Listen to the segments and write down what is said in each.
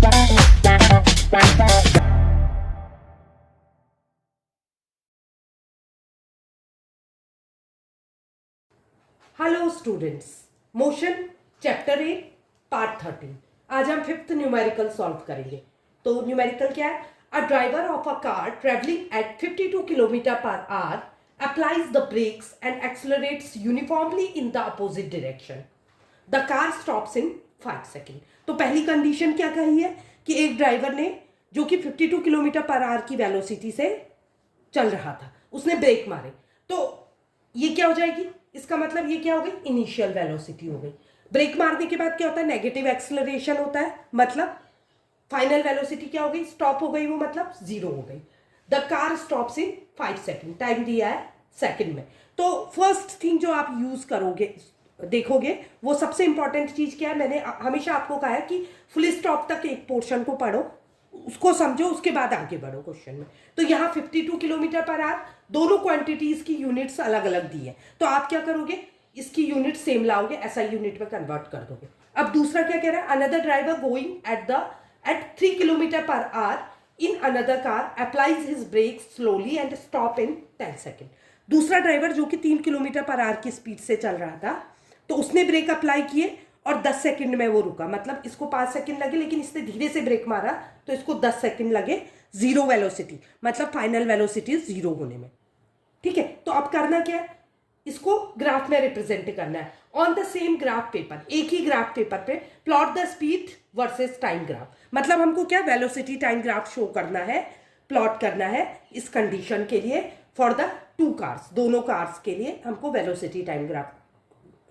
Hello students, motion chapter 8 part 13। आज हम fifth numerical solve करेंगे। तो न्यूमेरिकल क्या है? A driver of a car travelling at 52 kilometre per hour applies the brakes and accelerates uniformly in the opposite direction. The car stops in 5 second. तो पहली condition क्या कही है कि एक ड्राइवर ने जो कि 52 किलोमीटर पर आवर की वेलोसिटी से चल रहा था, उसने ब्रेक मारे। तो ये क्या हो जाएगी? इसका मतलब ये क्या हो गई? इनिशियल वेलोसिटी हो गई। ब्रेक मारने के बाद क्या होता है? नेगेटिव एक्सेलरेशन होता है, मतलब फाइनल वेलोसिटी क्या हो गई? स्टॉप हो गई, वो मतलब जीरो हो गई। The car stops in 5 second. Time दिया है सेकेंड में। तो फर्स्ट थिंग जो आप यूज करोगे, देखोगे, वो सबसे इंपॉर्टेंट चीज क्या है? मैंने हमेशा आपको कहा है कि फुल स्टॉप तक एक पोर्शन को पढ़ो, उसको समझो, उसके बाद आगे बढ़ो क्वेश्चन में। तो यहाँ 52 किलोमीटर पर आवर, दोनों क्वांटिटीज की यूनिट्स अलग अलग दी है। तो आप क्या करोगे? इसकी यूनिट सेम लाओगे, एसआई यूनिट में कन्वर्ट कर दोगे। अब दूसरा क्या कह रहा है? Another driver going at 3 kilometre per hour in another car applies his brake slowly and stop in 10 second. दूसरा ड्राइवर जो कि 3 किलोमीटर पर आवर की स्पीड से चल रहा था, तो उसने ब्रेक अप्लाई किए और 10 सेकंड में वो रुका। मतलब इसको 5 सेकंड लगे, लेकिन इसने धीरे से ब्रेक मारा तो इसको 10 सेकंड लगे जीरो वेलोसिटी, मतलब फाइनल वेलोसिटी जीरो होने में। ठीक है, तो अब करना क्या है? इसको ग्राफ में रिप्रेजेंट करना है। On the same graph paper, एक ही ग्राफ पेपर पे plot the speed versus time graph. मतलब हमको क्या? वेलोसिटी टाइम ग्राफ शो करना है, प्लॉट करना है इस कंडीशन के लिए। फॉर द टू कार्स, दोनों कार्स के लिए हमको वेलोसिटी टाइम ग्राफ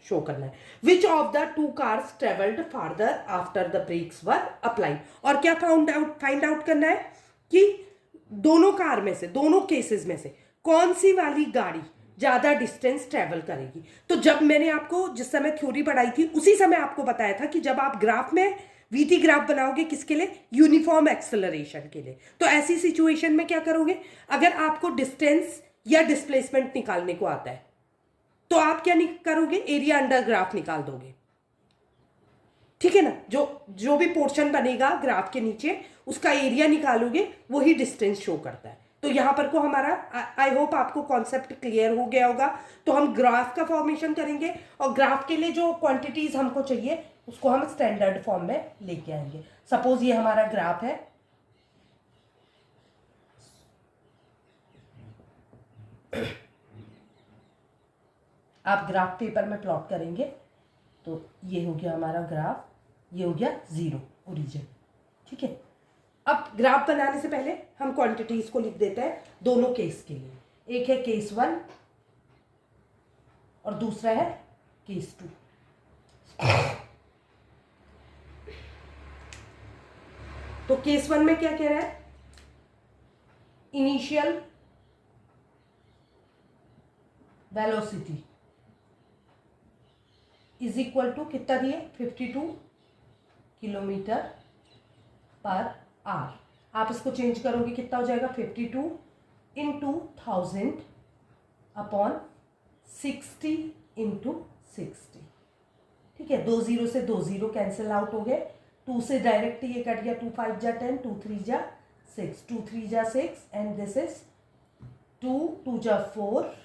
शो करना है। Which of the two cars travelled farther after the brakes were apply. और क्या फाइंड आउट करना है कि दोनों कार में से, दोनों केसेस में से कौन सी वाली गाड़ी ज्यादा डिस्टेंस ट्रेवल करेगी। तो जब मैंने आपको जिस समय थ्योरी पढ़ाई थी, उसी समय आपको बताया था कि जब आप ग्राफ में वीटी ग्राफ बनाओगे, किसके लिए? यूनिफॉर्म एक्सेलरेशन के लिए। तो ऐसी सिचुएशन में क्या करोगे? अगर आपको डिस्टेंस या डिस्प्लेसमेंट निकालने को आता है, तो आप क्या करोगे? एरिया अंडर ग्राफ निकाल दोगे। ठीक है ना? जो जो भी पोर्शन बनेगा ग्राफ के नीचे, उसका एरिया निकालोगे, वही डिस्टेंस शो करता है। तो यहां पर को हमारा, आई होप आपको कॉन्सेप्ट क्लियर हो गया होगा। तो हम ग्राफ का फॉर्मेशन करेंगे और ग्राफ के लिए जो क्वांटिटीज हमको चाहिए उसको हम स्टैंडर्ड फॉर्म में लेके आएंगे। सपोज ये हमारा ग्राफ है, आप ग्राफ पेपर में प्लॉट करेंगे। तो ये हो गया हमारा ग्राफ, ये हो गया जीरो ओरिजिन। ठीक है, अब ग्राफ बनाने से पहले हम क्वांटिटीज को लिख देते हैं दोनों केस के लिए। एक है केस 1 और दूसरा है केस 2। तो केस 1 में क्या कह रहा है? Initial velocity is equal to कितना दिए? 52 किलोमीटर पर आवर। आप इसको चेंज करोगे, कितना हो जाएगा? 52 इंटू 1000 अपॉन 60 इंटू 60। ठीक है, 2 जीरो से 2 जीरो कैंसिल आउट हो गए। 2 से डायरेक्ट ये कट गया, 2 5 जा 10, 2 3 जा 6, 2 3 जा 6 एंड दिस इज 2 2 जा 4,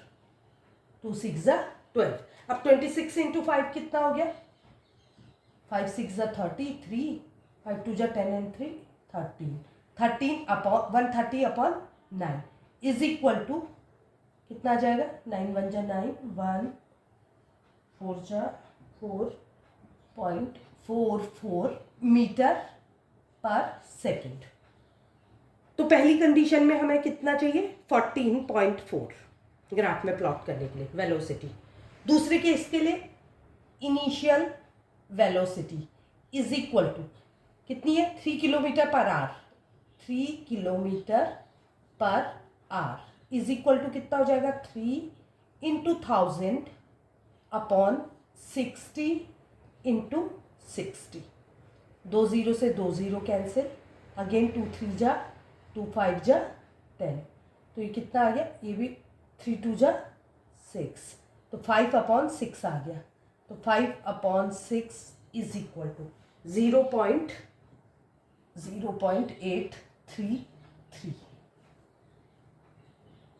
2 6 जा 12। अब 26 इंटू 5 कितना हो गया? 5 6 जा 33, 5 2 जा 10 and 3 13। 13 upon 130 upon 9 is equal to कितना आ जाएगा? 9 1 जा 9, 1 4 जा 4.44 मीटर पर सेकेंड। तो पहली कंडीशन में हमें कितना चाहिए? 14.4 ग्राफ में प्लॉट करने के लिए वेलोसिटी। दूसरे केस के लिए initial velocity is equal to कितनी है? 3 kilometre per hour. 3 kilometre per hour is equal to कितना हो जाएगा? 3 इंटू 1000 अपॉन 60 इंटू 60। 2 जीरो से 2 जीरो कैंसिल, अगेन 2 3 जा 2 5 जा 10। तो ये कितना आ गया? ये भी 3 2 जा 6, तो 5 अपॉन 6 आ गया। तो 5 अपॉन 6 इज इक्वल टू 0.5 0.833।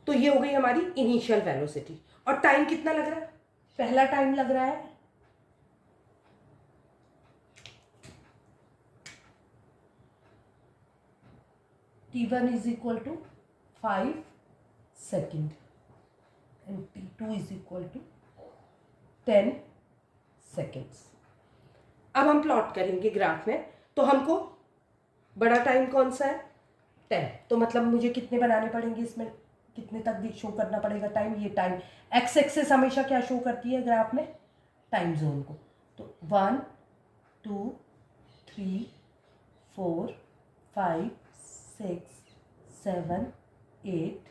तो ये हो गई हमारी इनिशियल वेलोसिटी। और टाइम कितना लग रहा है? पहला टाइम लग रहा है t1 is equal to 5 second and t2 is equal to 10 seconds. अब हम प्लॉट करेंगे ग्राफ में। तो हमको बड़ा टाइम कौन सा है? 10। तो मतलब मुझे कितने बनाने पड़ेंगे इसमें? कितने तक भी शो करना पड़ेगा टाइम? ये टाइम एक्स एक्सेस हमेशा क्या शो करती है ग्राफ में? टाइम जोन को। तो 1 2 3 4 5 6 7 8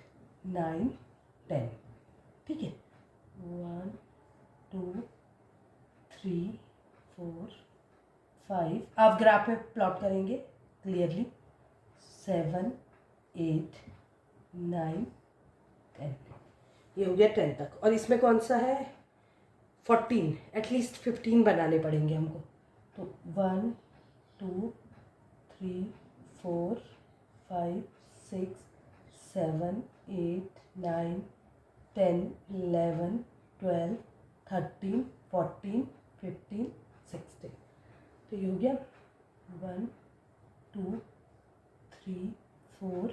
9 10। ठीक है, 1 2 3 4 5। आप ग्राफ में प्लॉट करेंगे क्लियरली। 7 8 9 10। ये हो गया 10 तक। और इसमें कौन सा है? 14। एटलीस्ट 15 बनाने पड़ेंगे हमको। तो 1 2 3 4 5 6 7 8 9 10 11 12 13 14 15 16। तो ये हो गया 1 2 3 4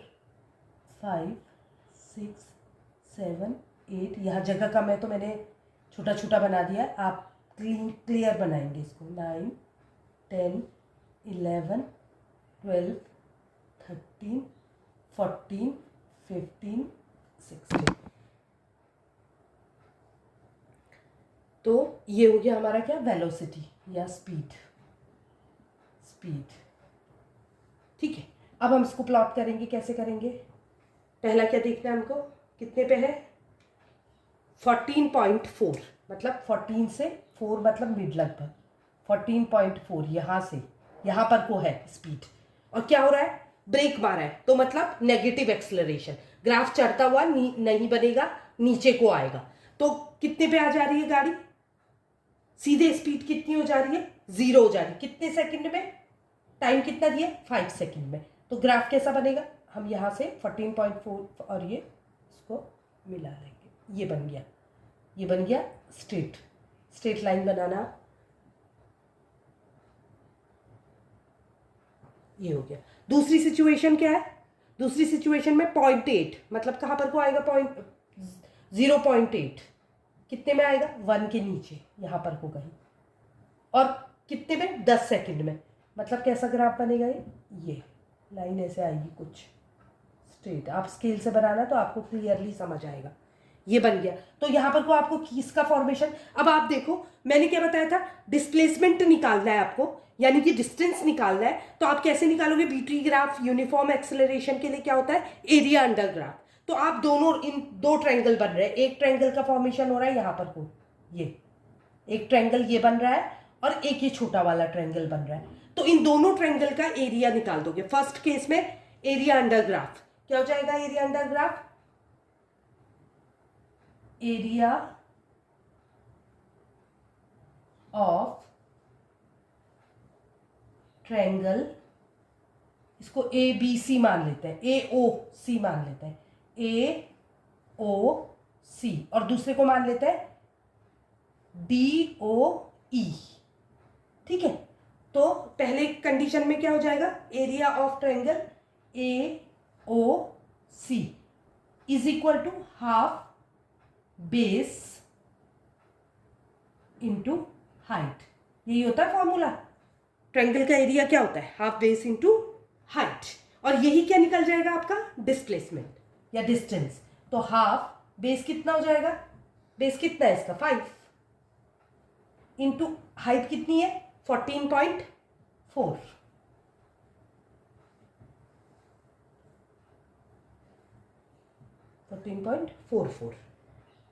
5 6 7 8। यहाँ जगह कम है तो मैंने छोटा छोटा बना दिया। आप क्लियर बनाएंगे इसको। 9 10 11 12 13 14 15 16। तो ये हो गया हमारा क्या? वेलोसिटी या स्पीड। ठीक है, अब हम इसको प्लॉट करेंगे। कैसे करेंगे? पहला क्या देखना है हमको? कितने पे है? 14.4। मतलब 14 से 4 मतलब मिड लगभग 14.4। यहाँ से यहाँ पर को है स्पीड। और क्या हो रहा है? ब्रेक मारा है तो मतलब नेगेटिव एक्सेलरेशन। ग्राफ चढ़ता हुआ नहीं बनेगा, नीचे को आएगा। तो कितने पे आ जा रही है गाड़ी? सीधे स्पीड कितनी हो जा रही है? 0 हो जा रही है। कितने सेकंड में? टाइम कितना दिया? 5 सेकंड में। तो ग्राफ कैसा बनेगा? हम यहाँ से 14.4 और ये इसको मिला लेंगे। ये बन गया स्ट्रेट लाइन बनाना। ये हो गया। दूसरी सिचुएशन क्या है? दूसरी सिचुएशन में 0.8 मतलब कहाँ पर को आएगा? 0.8 कितने में आएगा? 1 के नीचे यहाँ पर को कहीं। और कितने में? 10 सेकंड में। मतलब कैसा ग्राफ बनेगा? ये लाइन ऐसे आएगी कुछ स्ट्रेट। आप स्केल से बनाना तो आपको क्लियरली समझ आएगा। ये बन गया। तो यहाँ पर को आपको किसका फॉर्मेशन? अब आप देखो मैंने क्या बताया था? डिस्प्लेसमेंट निकालना है आपको, यानी कि डिस्टेंस निकालना है। तो आप कैसे निकालोगे? बीटी ग्राफ यूनिफॉर्म एक्सेलरेशन के लिए क्या होता है? Area under graph. तो आप दोनों, इन दो ट्रायंगल बन रहे हैं। एक ट्रायंगल का फॉर्मेशन हो रहा है यहाँ पर को, ये एक ट्रायंगल ये बन रहा है और एक ये छोटा वाला ट्रायंगल बन रहा है। तो इन दोनों ट्रायंगल का एरिया निकाल दोगे। फर्स्ट केस में एरिया अंडर ग्राफ क्या हो जाएगा? Area under graph, area of triangle, इसको ए बी सी मान लेते हैं, ए ओ सी मान लेते हैं, ए ओ सी। और दूसरे को मान लेते हैं डी ओ ई। ठीक है, तो पहले कंडीशन में क्या हो जाएगा? Area of triangle A O C is equal to half base into height. यही होता है फॉर्मूला। ट्रायंगल का एरिया क्या होता है? Half base into height. और यही क्या निकल जाएगा आपका? डिस्प्लेसमेंट या डिस्टेंस। तो हाफ बेस कितना हो जाएगा? बेस कितना है इसका? 5 इंटू हाइट कितनी है? 14.4।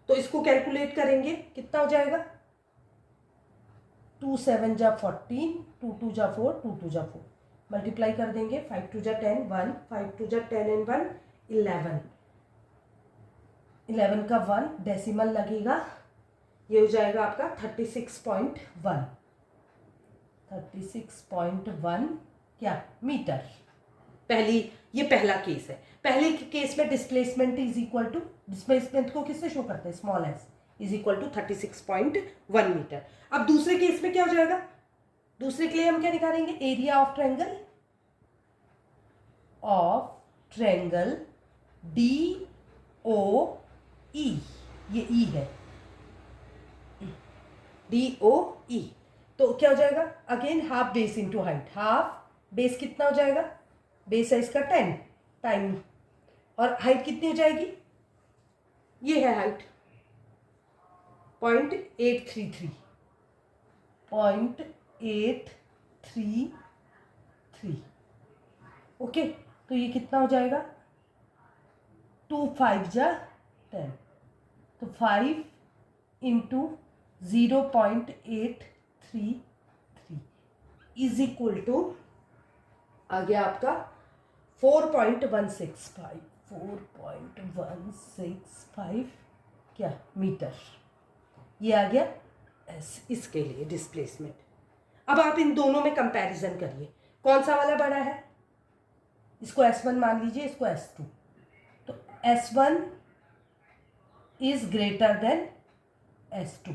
तो इसको कैलकुलेट करेंगे कितना हो जाएगा? 2 7 जा 14, 2 2 जा 4, 2 2 जा 4 मल्टीप्लाई कर देंगे। 5 2 जा 10 1, 5 2 जा 10 एंड 1 11, 11 का 1 डेसिमल लगेगा। ये हो जाएगा आपका 36.1 के क्या, मीटर। ये पहला केस है। पहले केस में displacement is equal to, displacement को किससे शो करते हैं, small S, is equal to 36.1 metre. अब दूसरे केस में क्या हो जाएगा, दूसरे के लिए हम क्या निकालेंगे, area of triangle D O E, ये ई है, डी ओ ई। तो क्या हो जाएगा, again half base into height, half base कितना हो जाएगा, बेस है इसका 10 टाइम, और हाइट कितनी हो जाएगी, ये है हाइट 0.833, 0.833। ओके, तो ये कितना हो जाएगा, 2 5 जा 10, तो 5 इंटू 0.833 इज इक्वल टू आ गया आपका 4.165 क्या, मीटर। ये आ गया इसके लिए डिस्प्लेसमेंट। अब आप इन दोनों में कंपैरिजन करिए, कौन सा वाला बड़ा है, इसको S1 मान लीजिए, इसको S2, तो S1 is greater than S2।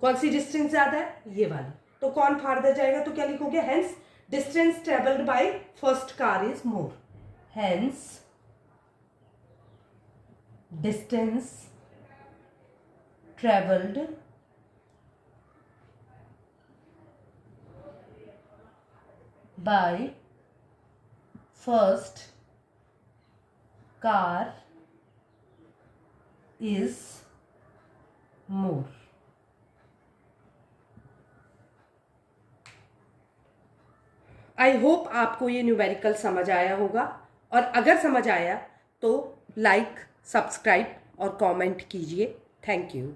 कौन सी डिस्टेंस ज्यादा है, ये वाली, तो कौन फार्दर जाएगा, तो क्या लिखोगे, hence distance travelled by first car is more, hence distance travelled by first car is more। I hope आपको ये न्यूमेरिकल समझ आया होगा, और अगर समझ आया तो लाइक, सब्सक्राइब और कमेंट कीजिए। Thank you.